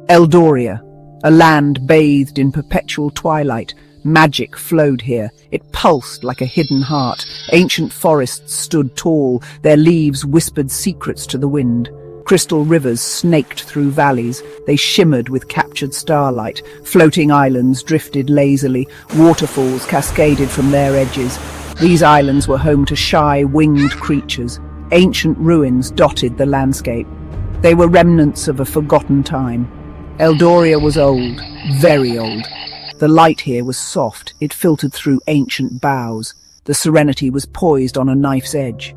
Eldoria, a land bathed in perpetual twilight. Magic flowed here. It pulsed like a hidden heart. Ancient forests stood tall. Their leaves whispered secrets to the wind. Crystal rivers snaked through valleys. They shimmered with captured starlight. Floating islands drifted lazily. Waterfalls cascaded from their edges. These islands were home to shy, winged creatures. Ancient ruins dotted the landscape. They were remnants of a forgotten time. Eldoria was old, very old. The light here was soft. It filtered through ancient boughs. The serenity was poised on a knife's edge.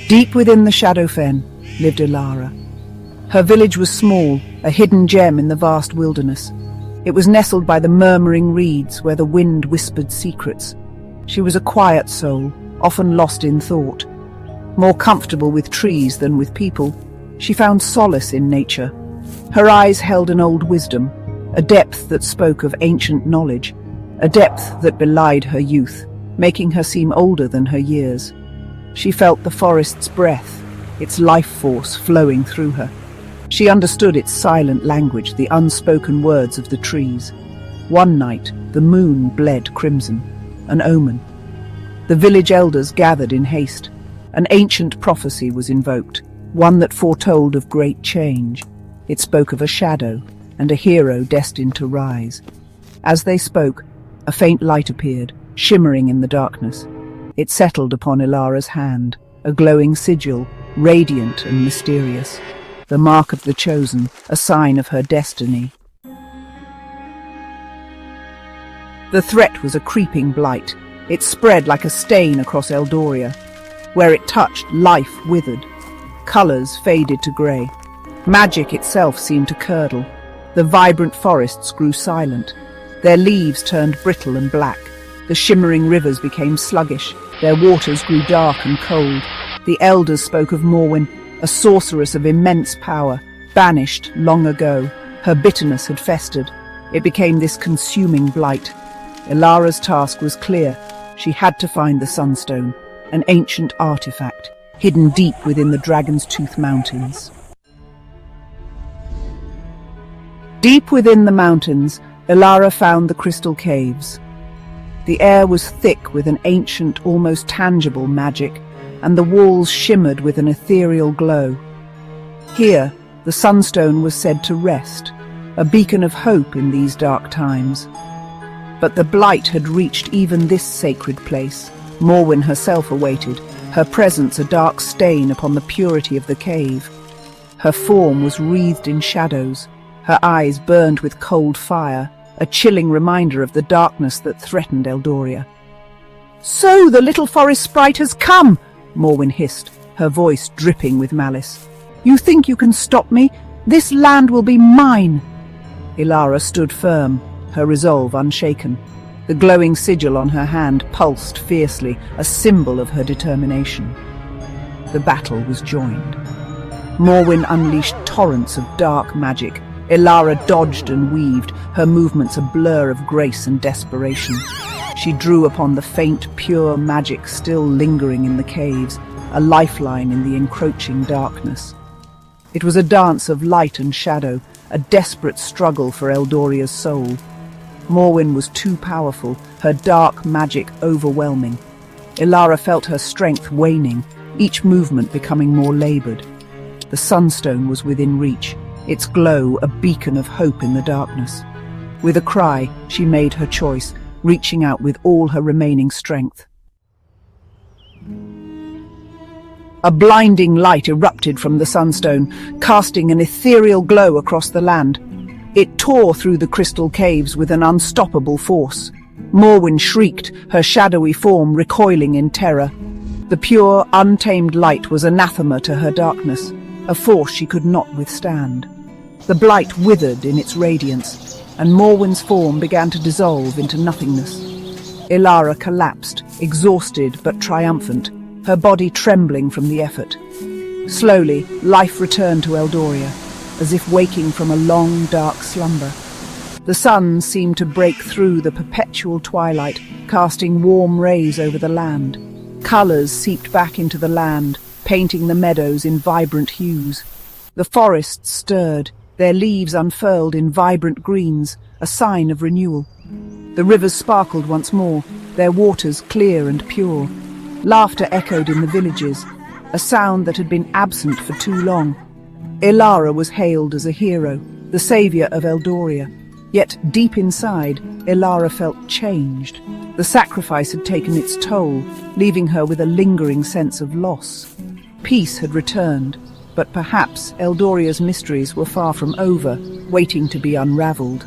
Deep within the shadow fen lived Ilara. Her village was small, a hidden gem in the vast wilderness. It was nestled by the murmuring reeds where the wind whispered secrets. She was a quiet soul, often lost in thought. More comfortable with trees than with people, she found solace in nature. Her eyes held an old wisdom, a depth that spoke of ancient knowledge, a depth that belied her youth, making her seem older than her years. She felt the forest's breath, its life force flowing through her. She understood its silent language, the unspoken words of the trees. One night, the moon bled crimson, an omen. The village elders gathered in haste. An ancient prophecy was invoked, one that foretold of great change. It spoke of a shadow and a hero destined to rise. As they spoke, a faint light appeared, shimmering in the darkness. It settled upon Ilara's hand, a glowing sigil, radiant and mysterious. The mark of the chosen, a sign of her destiny. The threat was a creeping blight. It spread like a stain across Eldoria. Where it touched, life withered. Colours faded to grey. Magic itself seemed to curdle. The vibrant forests grew silent. Their leaves turned brittle and black. The shimmering rivers became sluggish. Their waters grew dark and cold. The elders spoke of Morwen, a sorceress of immense power, banished long ago. Her bitterness had festered. It became this consuming blight. Ilara's task was clear. She had to find the Sunstone, an ancient artifact, hidden deep within the Dragon's Tooth Mountains. Deep within the mountains, Ilara found the crystal caves. The air was thick with an ancient, almost tangible magic, and the walls shimmered with an ethereal glow. Here, the Sunstone was said to rest, a beacon of hope in these dark times. But the blight had reached even this sacred place. Morwen herself awaited, her presence a dark stain upon the purity of the cave. Her form was wreathed in shadows, her eyes burned with cold fire, a chilling reminder of the darkness that threatened Eldoria. "So the little forest sprite has come!" Morwen hissed, her voice dripping with malice. "You think you can stop me? This land will be mine!" Ilara stood firm, her resolve unshaken. The glowing sigil on her hand pulsed fiercely, a symbol of her determination. The battle was joined. Morwen unleashed torrents of dark magic. Ilara dodged and weaved, her movements a blur of grace and desperation. She drew upon the faint, pure magic still lingering in the caves, a lifeline in the encroaching darkness. It was a dance of light and shadow, a desperate struggle for Eldoria's soul. Morwen was too powerful, her dark magic overwhelming. Ilara felt her strength waning, each movement becoming more laboured. The Sunstone was within reach, its glow a beacon of hope in the darkness. With a cry, she made her choice, reaching out with all her remaining strength. A blinding light erupted from the Sunstone, casting an ethereal glow across the land. It tore through the crystal caves with an unstoppable force. Morwen shrieked, her shadowy form recoiling in terror. The pure, untamed light was anathema to her darkness, a force she could not withstand. The blight withered in its radiance, and Morwen's form began to dissolve into nothingness. Ilara collapsed, exhausted but triumphant, her body trembling from the effort. Slowly, life returned to Eldoria, as if waking from a long, dark slumber. The sun seemed to break through the perpetual twilight, casting warm rays over the land. Colours seeped back into the land, painting the meadows in vibrant hues. The forests stirred, their leaves unfurled in vibrant greens, a sign of renewal. The rivers sparkled once more, their waters clear and pure. Laughter echoed in the villages, a sound that had been absent for too long. Ilara was hailed as a hero, the savior of Eldoria. Yet deep inside, Ilara felt changed. The sacrifice had taken its toll, leaving her with a lingering sense of loss. Peace had returned, but perhaps Eldoria's mysteries were far from over, waiting to be unraveled.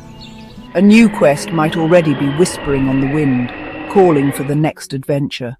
A new quest might already be whispering on the wind, calling for the next adventure.